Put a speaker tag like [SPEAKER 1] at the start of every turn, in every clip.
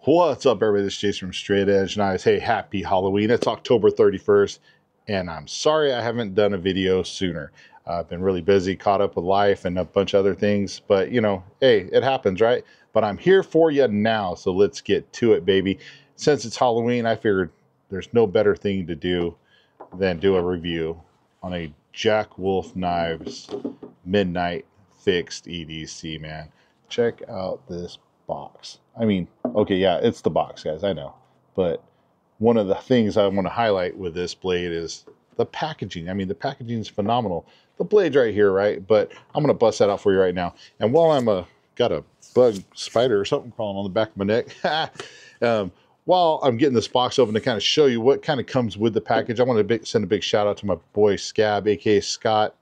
[SPEAKER 1] What's up, everybody? This is Jason from Straight Edge Knives. Hey, happy Halloween. It's October 31st, and I'm sorry I haven't done a video sooner. I've been really busy, caught up with life and a bunch of other things, but you know, hey, it happens, right? But I'm here for you now, so let's get to it, baby. Since it's Halloween, I figured there's no better thing to do than do a review on a Jack Wolf Knives Midnight Fixed EDC, man. Check out this box. I mean, okay, yeah, it's the box, guys, I know. But one of the things I want to highlight with this blade is the packaging. I mean, the packaging is phenomenal. The blade's right here, right? But I'm going to bust that out for you right now. And while I'm got a bug spider or something crawling on the back of my neck, while I'm getting this box open to kind of show you what kind of comes with the package, I want to send a big shout out to my boy Scab, aka Scott,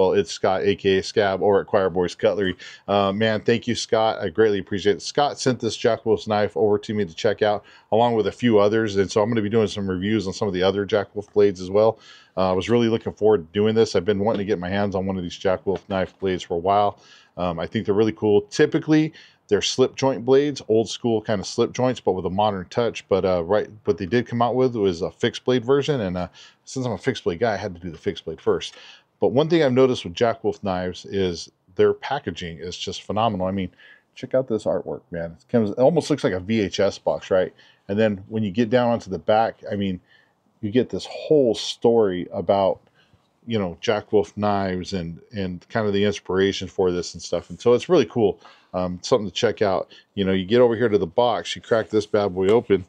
[SPEAKER 1] it's Scott, aka Scab, over at Choir Boys Cutlery. Man, thank you, Scott. I greatly appreciate it. Scott sent this Jack Wolf's knife over to me to check out, along with a few others. And so I'm going to be doing some reviews on some of the other Jack Wolf blades as well. I was really looking forward to doing this. I've been wanting to get my hands on one of these Jack Wolf knife blades for a while. I think they're really cool. Typically, they're slip joint blades, old school kind of slip joints, but with a modern touch. But what they did come out with was a fixed blade version. And since I'm a fixed blade guy, I had to do the fixed blade first. But one thing I've noticed with Jack Wolf knives is their packaging is just phenomenal. I mean, check out this artwork, man. It almost looks like a VHS box, right? And then when you get down onto the back, I mean, you get this whole story about, you know, Jack Wolf knives and kind of the inspiration for this and stuff. And so it's really cool. Something to check out. You know, you get over here to the box, you crack this bad boy open.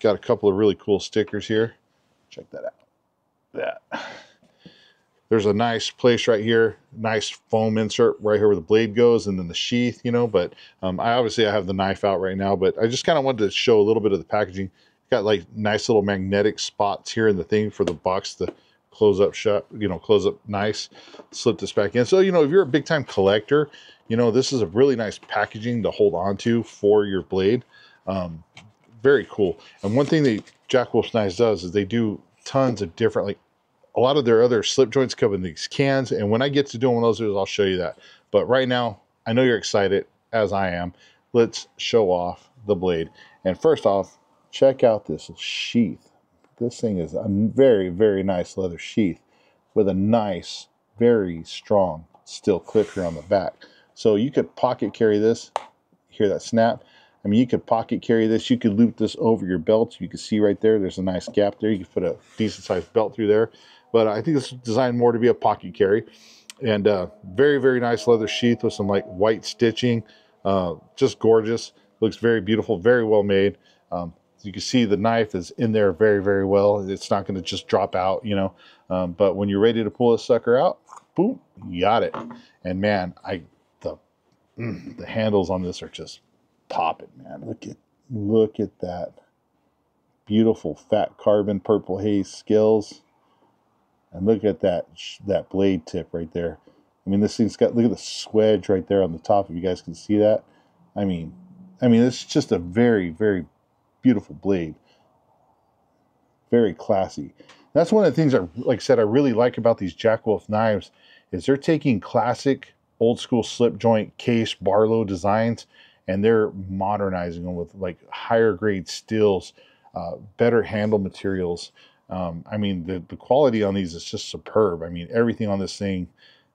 [SPEAKER 1] Got a couple of really cool stickers here. Check that out. There's a nice place right here, nice foam insert right here where the blade goes, and then the sheath, you know. But I have the knife out right now, but I just kind of wanted to show a little bit of the packaging. Got like nice little magnetic spots here in the thing for the box to close up shut, you know, close up nice. Slip this back in. So, you know, if you're a big time collector, you know, this is a really nice packaging to hold on to for your blade. Very cool. And one thing that Jack Wolf Knives does is they do tons of different, like, a lot of their other slip joints come in these cans, and when I get to doing one of those, I'll show you that. But right now, I know you're excited, as I am. Let's show off the blade. And first off, check out this sheath. This thing is a very, very nice leather sheath with a nice, very strong steel clip here on the back. So you could pocket carry this. Hear that snap? I mean, you could pocket carry this. You could loop this over your belt. You can see right there, there's a nice gap there. You could put a decent sized belt through there. But I think this is designed more to be a pocket carry. And very, very nice leather sheath with some like white stitching. Just gorgeous. Looks very beautiful, very well made. You can see the knife is in there very, very well. It's not going to just drop out, you know. But when you're ready to pull this sucker out, boom, you got it. And man, the handles on this are just popping, man. Look at that beautiful fat carbon purple haze scales. And look at that blade tip right there. I mean, this thing's got, look at the swedge right there on the top, if you guys can see that. I mean, it's just a very, very beautiful blade. Very classy. That's one of the things like I said, I really like about these Jack Wolf knives is they're taking classic old school slip joint case Barlow designs and they're modernizing them with like higher grade steels, better handle materials. I mean, the quality on these is just superb. I mean, everything on this thing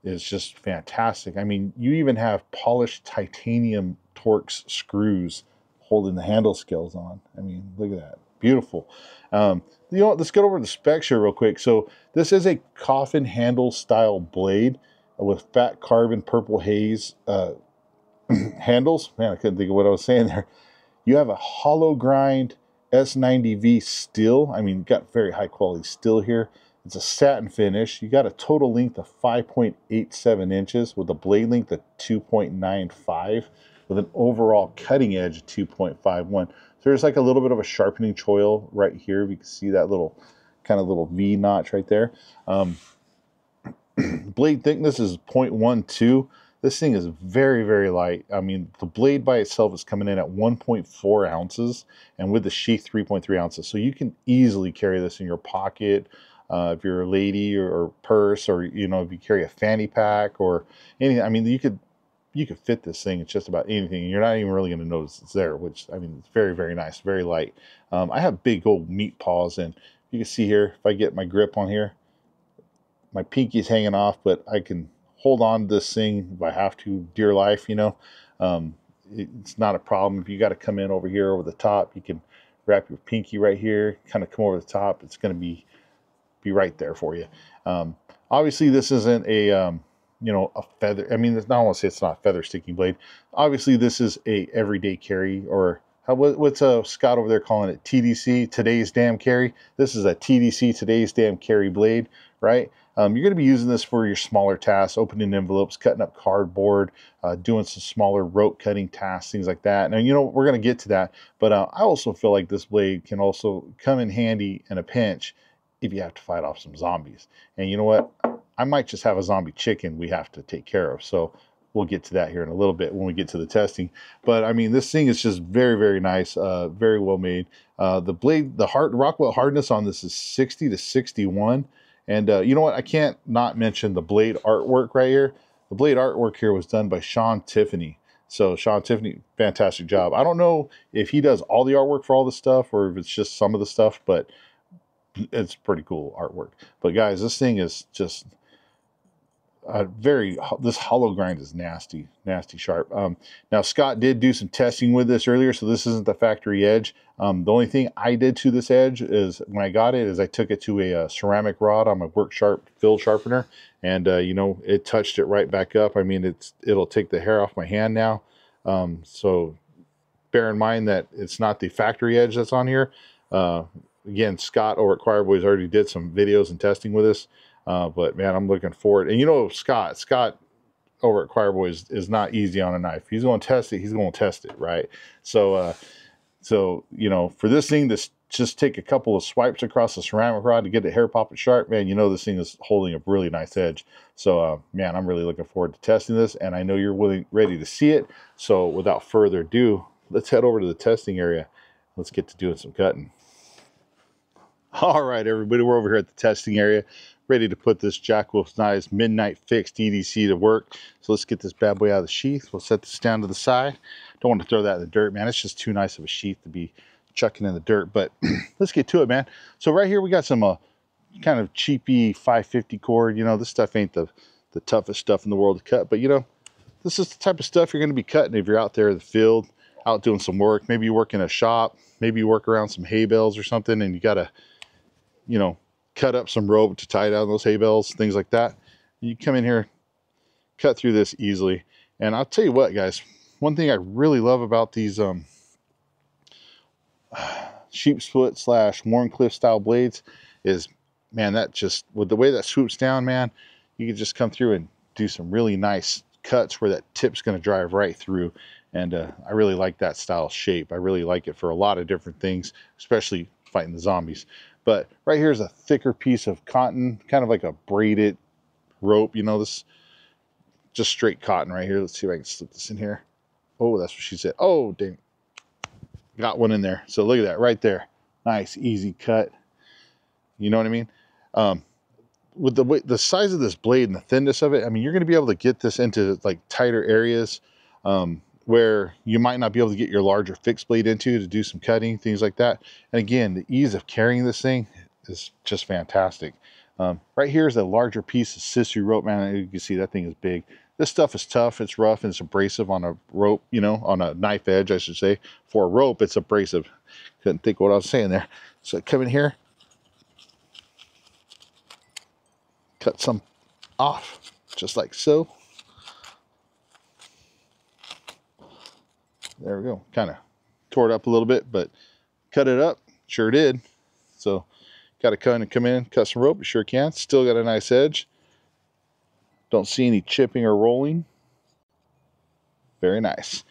[SPEAKER 1] is just fantastic. I mean, you even have polished titanium Torx screws holding the handle scales on. I mean, look at that. Beautiful. You know what? Let's get over the specs here real quick. So this is a coffin handle style blade with fat carbon purple haze handles. Man, I couldn't think of what I was saying there. You have a hollow grind S90V steel. I mean, got very high quality steel here. It's a satin finish. You got a total length of 5.87 inches with a blade length of 2.95 with an overall cutting edge of 2.51. So there's like a little bit of a sharpening choil right here. You can see that little V notch right there. Blade thickness is 0.12. This thing is very, very light. I mean, the blade by itself is coming in at 1.4 ounces, and with the sheath, 3.3 ounces. So you can easily carry this in your pocket if you're a lady or purse, or, you know, if you carry a fanny pack or anything. I mean, you could you can fit this thing. It's just about anything. You're not even really going to notice it's there, which, I mean, it's very, very nice, very light. I have big old meat paws, and you can see here, if I get my grip on here, my pinky's hanging off, but I can hold on to this thing if I have to, dear life, you know. It's not a problem. If you got to come in over here over the top, you can wrap your pinky right here, kind of come over the top. It's going to be right there for you. Obviously, this isn't a you know, a feather. I mean, I don't want to say it's not a feather sticking blade. Obviously, this is a everyday carry, or what's Scott over there calling it? TDC, today's damn carry. This is a TDC, today's damn carry blade, right? You're going to be using this for your smaller tasks, opening envelopes, cutting up cardboard, doing some smaller rope cutting tasks, things like that. Now, you know, we're going to get to that, but I also feel like this blade can also come in handy in a pinch if you have to fight off some zombies. And you know what? I might just have a zombie chicken we have to take care of. So we'll get to that here in a little bit when we get to the testing. But I mean, this thing is just very, very nice, very well made. The blade, the Rockwell hardness on this is 60 to 61. And you know what? I can't not mention the blade artwork right here. The blade artwork here was done by Sean Tiffany. So Sean Tiffany, fantastic job. I don't know if he does all the artwork for all the stuff or if it's just some of the stuff, but it's pretty cool artwork. But guys, this thing is just this hollow grind is nasty sharp. Now Scott did do some testing with this earlier, so this isn't the factory edge. The only thing I did to this edge is when I got it is I took it to a ceramic rod on my work sharp field sharpener, and you know, it touched it right back up. I mean, it'll take the hair off my hand now. So bear in mind that it's not the factory edge that's on here. Again, Scott over at Choir Boys already did some videos and testing with us. But man, I'm looking forward. And you know, Scott over at Choir Boys is not easy on a knife. He's going to test it. He's going to test it, right? So, you know, for this thing to just take a couple of swipes across the ceramic rod to get the hair popping sharp, man, you know, this thing is holding a really nice edge. So, man, I'm really looking forward to testing this, and I know you're ready to see it. So without further ado, let's head over to the testing area. Let's get to doing some cutting. All right, everybody, we're over here at the testing area, ready to put this Jack Wolf's Knives Midnight Fix DDC to work. So let's get this bad boy out of the sheath. We'll set this down to the side. Don't want to throw that in the dirt, man. It's just too nice of a sheath to be chucking in the dirt. But let's get to it, man. So right here we got some kind of cheapy 550 cord. You know, this stuff ain't the toughest stuff in the world to cut. But, you know, this is the type of stuff you're going to be cutting if you're out there in the field, out doing some work. Maybe you work in a shop. Maybe you work around some hay bales or something, and you got to, you know, cut up some rope to tie down those hay bales, things like that. You come in here, cut through this easily. And I'll tell you what, guys, one thing I really love about these sheep's foot / Warncliffe style blades is, man, that just, with the way that swoops down, man, you can just come through and do some really nice cuts where that tip's going to drive right through. And I really like that style shape. I really like it for a lot of different things, especially fighting the zombies. But right here is a thicker piece of cotton, kind of like a braided rope. You know, this just straight cotton right here. Let's see if I can slip this in here. Oh, that's what she said. Oh, dang. Got one in there. So look at that right there. Nice, easy cut. You know what I mean? With the size of this blade and the thinness of it, I mean, you're going to be able to get this into like tighter areas where you might not be able to get your larger fixed blade into to do some cutting, things like that. And again, the ease of carrying this thing is just fantastic. Right here is a larger piece of sissy rope, man. You can see that thing is big. This stuff is tough, it's rough, and it's abrasive on a rope, you know, on a knife edge, I should say. For a rope, it's abrasive. Couldn't think what I was saying there. So come in here, cut some off, just like so. There we go. Kind of tore it up a little bit, but cut it up. Sure did. So got to come in, cut some rope. You sure can. Still got a nice edge. Don't see any chipping or rolling. Very nice.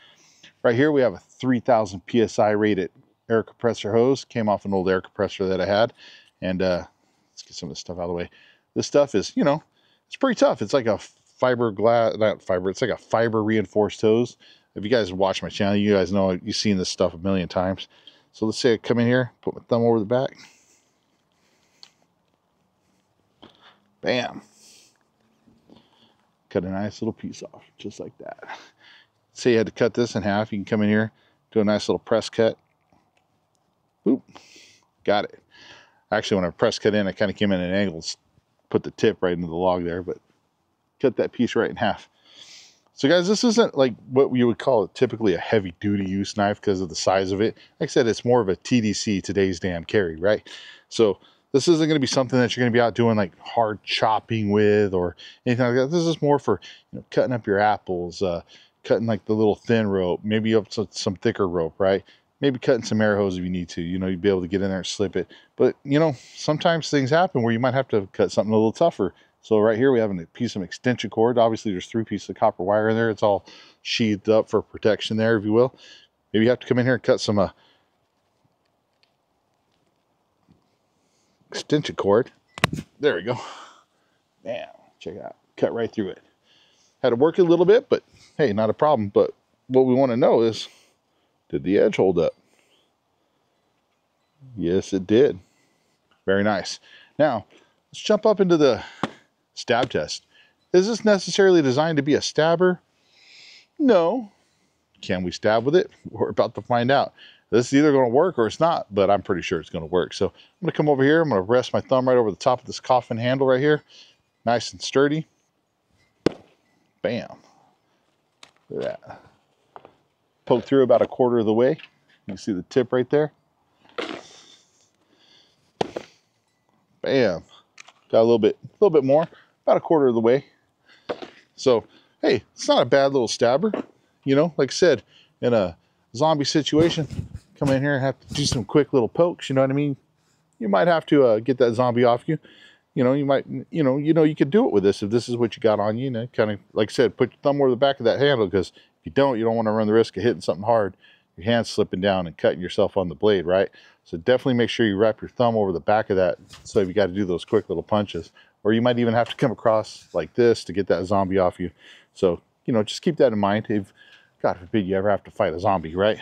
[SPEAKER 1] Right here we have a 3,000 PSI rated air compressor hose. Came off an old air compressor that I had. And let's get some of this stuff out of the way. This stuff is, you know, it's pretty tough. It's like a it's like a fiber reinforced hose. If you guys watch my channel, you guys know you've seen this stuff a million times. So let's say I come in here, put my thumb over the back. Bam. Cut a nice little piece off, just like that. say you had to cut this in half, you can come in here, do a nice little press cut. Oop, got it. Actually, when I press cut in, I kind of came in at an angle, put the tip right into the log there, but cut that piece right in half. So guys, this isn't like what you would call it typically a heavy duty use knife because of the size of it. Like I said, it's more of a TDC, today's damn carry, right? So this isn't going to be something that you're going to be out doing like hard chopping with or anything like that. This is more for, you know, cutting up your apples, cutting like the little thin rope, maybe up to some thicker rope, right? Maybe cutting some air hose if you need to, you know, you'd be able to get in there and slip it. But, you know, sometimes things happen where you might have to cut something a little tougher. So right here we have a piece of extension cord. Obviously there's 3 pieces of copper wire in there. It's all sheathed up for protection there, if you will. Maybe you have to come in here and cut some extension cord. There we go. Bam, check it out. Cut right through it. Had to work a little bit, but hey, not a problem. But what we want to know is, did the edge hold up? Yes, it did. Very nice. Now, let's jump up into the stab test. Is this necessarily designed to be a stabber? No. Can we stab with it? We're about to find out. This is either going to work or it's not, but I'm pretty sure it's going to work. So I'm going to come over here. I'm going to rest my thumb right over the top of this coffin handle right here. Nice and sturdy. Bam. Look at that. Poke through about 1/4 of the way. You can see the tip right there. Bam. Got a little bit more, about 1/4 of the way. So, hey, it's not a bad little stabber. You know, like I said, in a zombie situation, come in here and have to do some quick little pokes, you know what I mean? You might have to get that zombie off you. You know, you might, you could do it with this if this is what you got on you. You know, kind of, like I said, put your thumb over the back of that handle, because if you don't want to run the risk of hitting something hard, your hand's slipping down and cutting yourself on the blade, right? So definitely make sure you wrap your thumb over the back of that, so if you got to do those quick little punches. Or you might even have to come across like this to get that zombie off you. So, you know, just keep that in mind. If, God forbid, you ever have to fight a zombie, right?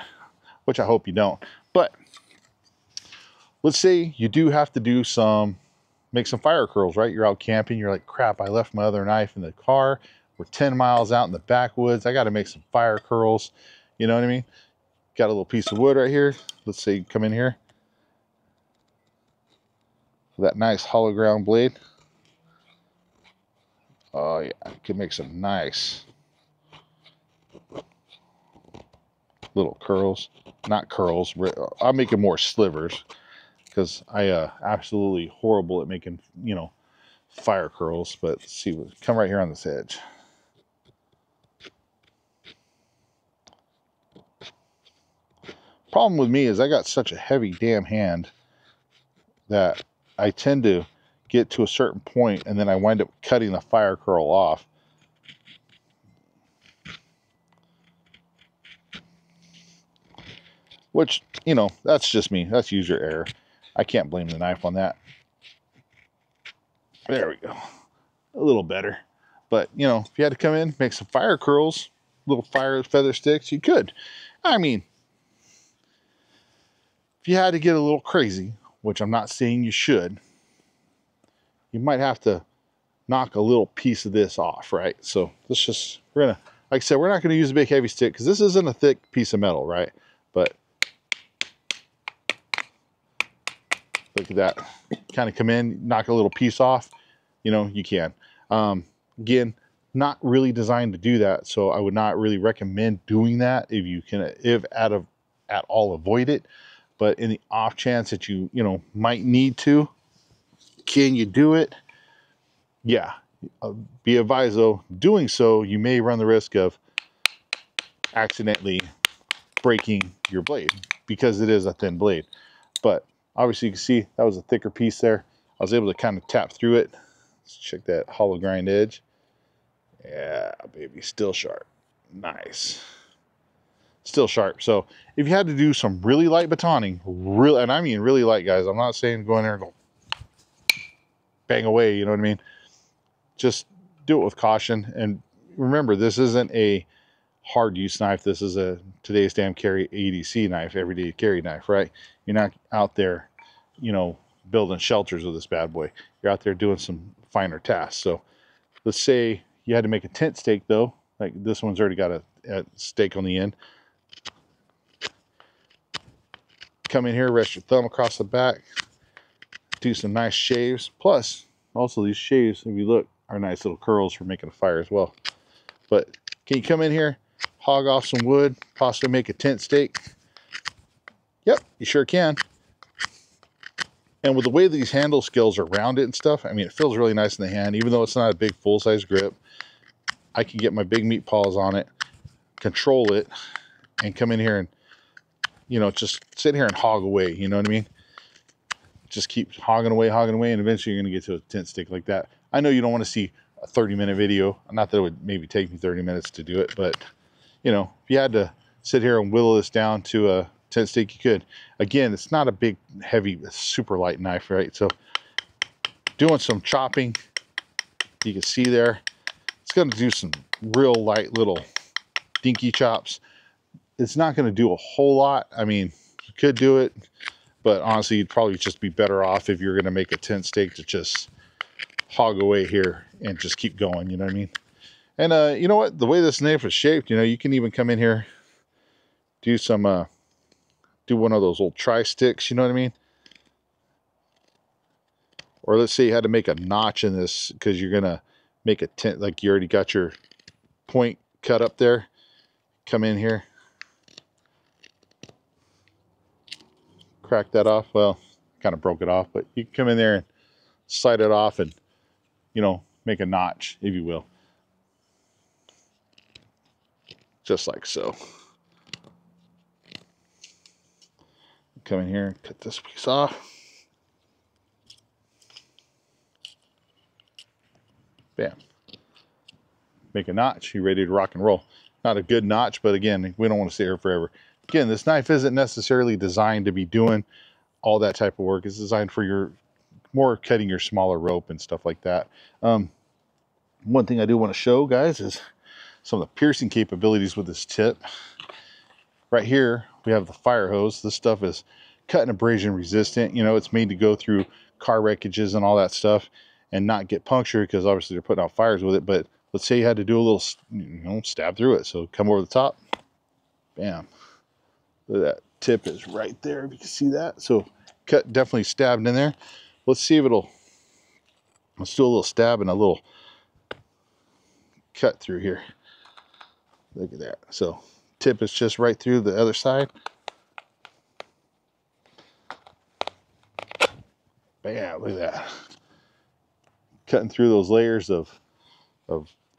[SPEAKER 1] Which I hope you don't. But let's say you do have to make some fire curls, right? You're out camping. You're like, crap, I left my other knife in the car. We're 10 miles out in the backwoods. I got to make some fire curls. You know what I mean? Got a little piece of wood right here. Let's say you come in here for that nice hollow ground blade. Oh yeah, you can make some nice little curls. Not curls. I'm making more slivers, because I absolutely horrible at making, you know, fire curls. But let's see, come right here on this edge. Problem with me is I got such a heavy damn hand that I tend to get to a certain point and then I wind up cutting the fire curl off. Which, you know, that's just me. That's user error. I can't blame the knife on that. There we go. A little better. But, you know, if you had to come in, make some fire curls, little fire feather sticks, you could. I mean, if you had to get a little crazy, which I'm not saying you should, you might have to knock a little piece of this off, right? So let's just, we're going to, like I said, we're not going to use a big heavy stick because this isn't a thick piece of metal, right? But look at that. Kind of come in, knock a little piece off, you know, you can. Again, not really designed to do that, so I would not really recommend doing that if you can, if at all avoid it. But in the off chance that you might need to, can you do it? Yeah. Be advised though, doing so, you may run the risk of accidentally breaking your blade because it is a thin blade. But obviously you can see that was a thicker piece there. I was able to kind of tap through it. Let's check that hollow grind edge. Yeah, baby, still sharp. Nice. Still sharp. So if you had to do some really light batoning, and I mean really light, guys, I'm not saying go in there and go bang away, you know what I mean? Just do it with caution. And remember, this isn't a hard use knife. This is a today's damn carry ADC knife, everyday carry knife, right? You're not out there, building shelters with this bad boy. You're out there doing some finer tasks. So let's say you had to make a tent stake though. Like this one's already got stake on the end. Come in here, rest your thumb across the back, do some nice shaves. Plus, also these shaves, if you look, are nice little curls for making a fire as well. But can you come in here, hog off some wood, possibly make a tent stake? Yep, you sure can. And with the way these handle scales are rounded and stuff, I mean, it feels really nice in the hand, even though it's not a big full-size grip. I can get my big meat paws on it, control it, and come in here and, you know, just sit here and hog away, you know what I mean? Just keep hogging away, and eventually you're going to get to a tent stake like that. I know you don't want to see a 30-minute video. Not that it would maybe take me 30 minutes to do it, but, you know, if you had to sit here and whittle this down to a tent stake, you could. Again, it's not a big, heavy, super light knife, right? So doing some chopping, you can see there, it's going to do some real light little dinky chops. It's not going to do a whole lot. I mean, you could do it, but honestly, you'd probably just be better off if you're going to make a tent stake to just hog away here and just keep going, you know what I mean? And you know what? The way this knife is shaped, you know, you can even come in here, do some, do one of those old tri-sticks, you know what I mean? Or let's say you had to make a notch in this because you're going to make a tent, like you already got your point cut up there. Come in here, crack that off. Well, kind of broke it off, but you can come in there and slide it off and, you know, make a notch, if you will. Just like so. Come in here and cut this piece off. Bam. Make a notch. You're ready to rock and roll. Not a good notch, but again, we don't want to stay here forever. Again, this knife isn't necessarily designed to be doing all that type of work. It's designed for your more cutting your smaller rope and stuff like that. One thing I do want to show, guys, is some of the piercing capabilities with this tip. Right here, we have the fire hose. This stuff is cut and abrasion resistant. You know, it's made to go through car wreckages and all that stuff and not get punctured because obviously they're putting out fires with it. But let's say you had to do a little, you know, stab through it. So come over the top. Bam. Look at that. Tip is right there, if you can see that. So cut, definitely stabbed in there. Let's see if it'll, let's do a little stab and a little cut through here. Look at that. So tip is just right through the other side. Bam, look at that. Cutting through those layers of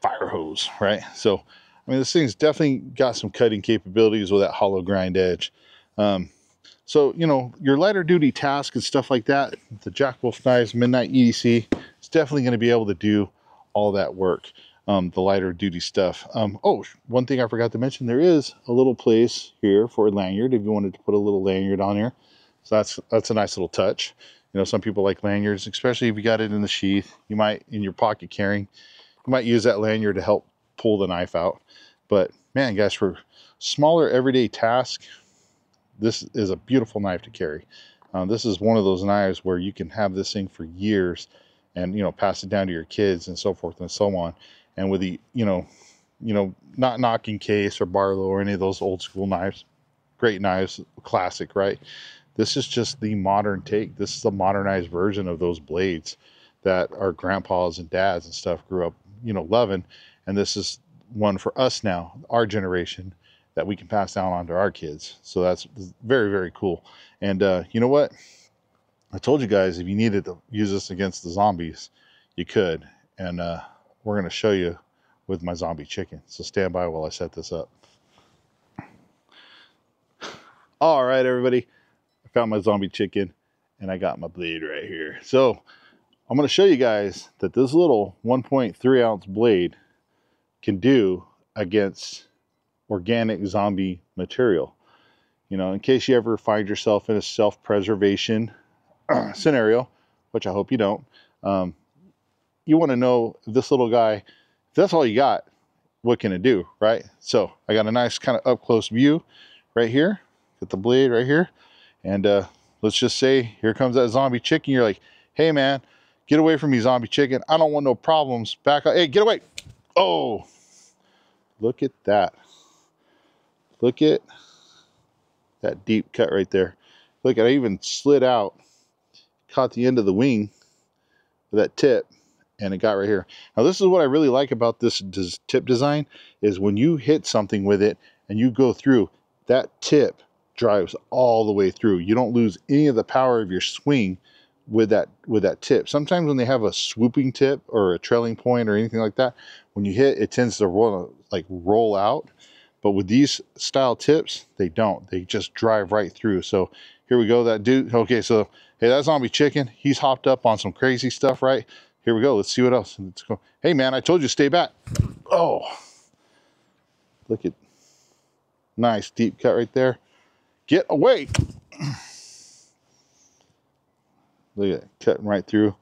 [SPEAKER 1] fire hose, right? So, I mean, this thing's definitely got some cutting capabilities with that hollow grind edge. So, you know, your lighter duty task and stuff like that, the Jack Wolf Knives Midnight EDC, is definitely going to be able to do all that work. The lighter duty stuff. Oh, one thing I forgot to mention, there is a little place here for a lanyard if you wanted to put a little lanyard on here. So that's a nice little touch. You know, some people like lanyards, especially if you got it in the sheath. You might, in your pocket carrying, you might use that lanyard to help pull the knife out. But man, guys, for smaller everyday tasks, this is a beautiful knife to carry. This is one of those knives where you can have this thing for years and, you know, pass it down to your kids and so forth and so on. And with the, you know, not knocking Case or Barlow or any of those old school knives, great knives, classic, right? This is just the modern take. This is the modernized version of those blades that our grandpas and dads and stuff grew up, you know, loving. And this is one for us now, our generation, that we can pass down on to our kids. So that's very, very cool. And you know what? I told you guys, if you needed to use this against the zombies, you could. And we're going to show you with my zombie chicken. So stand by while I set this up. All right, everybody. I found my zombie chicken and I got my blade right here. So I'm going to show you guys that this little 1.3 ounce blade can do against organic zombie material. You know, in case you ever find yourself in a self-preservation scenario, which I hope you don't, you want to know if this little guy, if that's all you got, what can it do, right? So I got a nice kind of up close view right here, got the blade right here, and let's just say here comes that zombie chicken. You're like, hey man, get away from me, zombie chicken. I don't want no problems. Back up. Hey, get away. Oh, look at that. Look at that deep cut right there. Look, I even slid out, caught the end of the wing of that tip, and it got right here. Now this is what I really like about this tip design, is when you hit something with it and you go through, that tip drives all the way through. You don't lose any of the power of your swing with that tip. Sometimes when they have a swooping tip or a trailing point or anything like that, when you hit, it tends to roll out. But with these style tips, they don't. They just drive right through. So here we go, that dude. Okay, so hey, that zombie chicken, he's hopped up on some crazy stuff, right? Here we go. Let's see what else. Let's go. Hey man, I told you stay back. Oh, look at, nice deep cut right there. Get away. Look at it, cutting right through,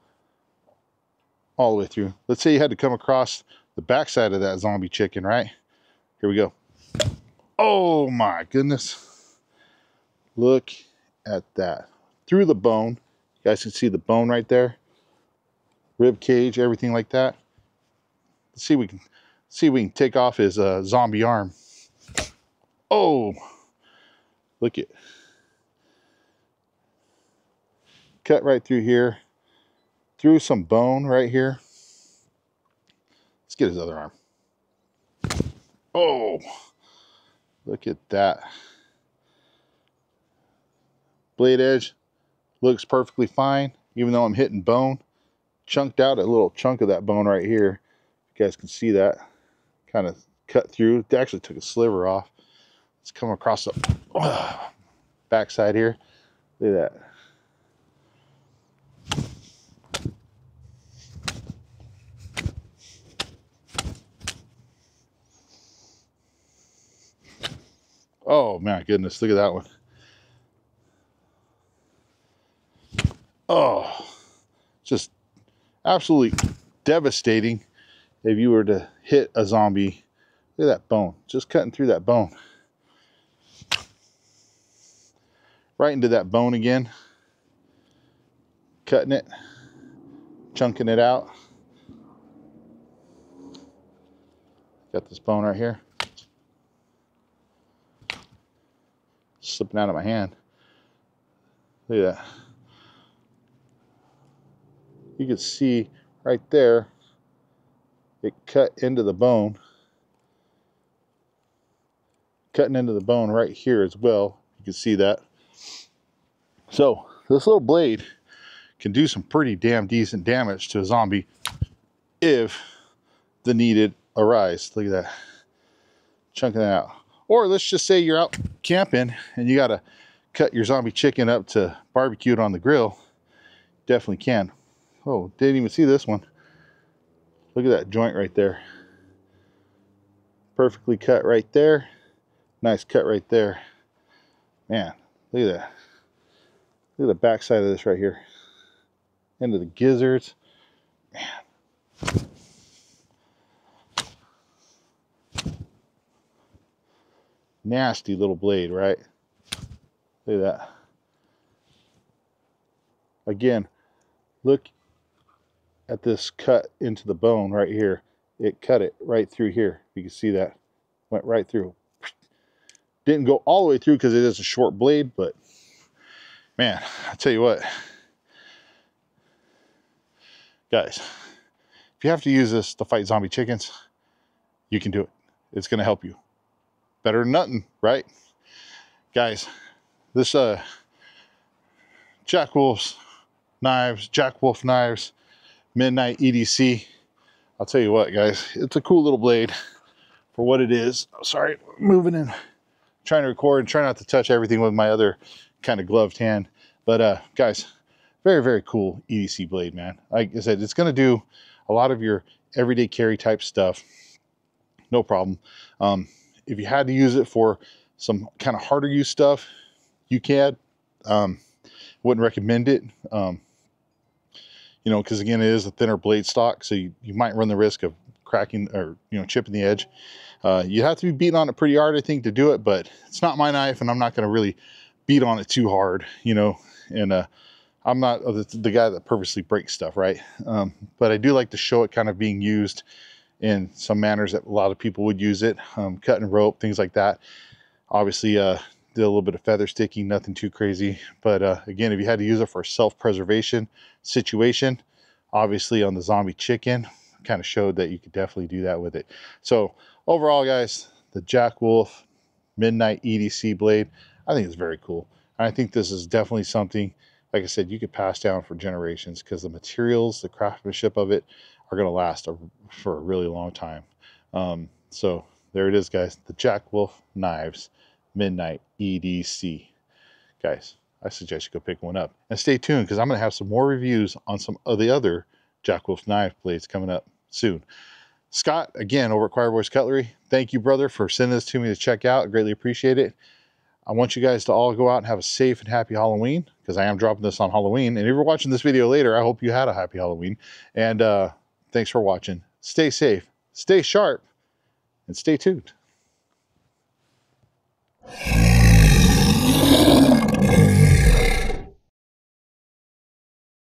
[SPEAKER 1] all the way through. Let's say you had to come across the backside of that zombie chicken, right? Here we go. Oh my goodness. Look at that. Through the bone. You guys can see the bone right there. Rib cage, everything like that. Let's see if we can take off his zombie arm. Oh, look at, cut right through here, through some bone right here. Let's get his other arm. Oh, look at that. Blade edge looks perfectly fine, even though I'm hitting bone. Chunked out a little chunk of that bone right here. You guys can see that. Kind of cut through. It actually took a sliver off. Let's come across the backside here. Look at that. Oh my goodness, look at that one. Oh, just absolutely devastating if you were to hit a zombie. Look at that bone, just cutting through that bone. Right into that bone again. Cutting it, chunking it out. Got this bone right here. Slipping out of my hand. Look at that. You can see right there, it cut into the bone. Cutting into the bone right here as well. You can see that. So this little blade can do some pretty damn decent damage to a zombie if the needed arise. Look at that. Chunking that out. Or let's just say you're out camping and you got to cut your zombie chicken up to barbecue it on the grill. Definitely can. Oh, didn't even see this one. Look at that joint right there. Perfectly cut right there. Nice cut right there. Man, look at that. Look at the back side of this right here. Into the gizzards. Man. Nasty little blade, right? Look at that. Again, look at this cut into the bone right here. It cut it right through here. You can see that. Went right through. Didn't go all the way through because it is a short blade, but man, I tell you what, guys, if you have to use this to fight zombie chickens, you can do it. It's going to help you. Better than nothing, right? Guys, this Jack Wolf knives, Midnight EDC. I'll tell you what, guys, it's a cool little blade for what it is. Oh, sorry, moving in, trying to record and try not to touch everything with my other kind of gloved hand. But guys, very, very cool EDC blade, man. Like I said, it's going to do a lot of your everyday carry type stuff. No problem. If you had to use it for some kind of harder use stuff, you can. Wouldn't recommend it. You know, because again, it is a thinner blade stock, so you might run the risk of cracking or, you know, chipping the edge. You have to be beating on it pretty hard, I think, to do it, but it's not my knife, and I'm not going to really beat on it too hard, you know, and I'm not the guy that purposely breaks stuff, right? But I do like to show it kind of being used in some manners that a lot of people would use it, cutting rope, things like that. Obviously, did a little bit of feather sticking, nothing too crazy. But again, if you had to use it for a self-preservation situation, obviously on the zombie chicken, kind of showed that you could definitely do that with it. So overall, guys, the Jack Wolf Midnight EDC blade, I think it's very cool. And I think this is definitely something, like I said, you could pass down for generations because the materials, the craftsmanship of it are going to last for a really long time. So there it is, guys. The Jack Wolf Knives Midnight EDC. Guys, I suggest you go pick one up. And stay tuned because I'm going to have some more reviews on some of the other Jack Wolf knife blades coming up soon. Scott, again, over at Choir Boys Cutlery, thank you, brother, for sending this to me to check out. I greatly appreciate it. I want you guys to all go out and have a safe and happy Halloween because I am dropping this on Halloween. And if you're watching this video later, I hope you had a happy Halloween. And thanks for watching. Stay safe, stay sharp, and stay tuned.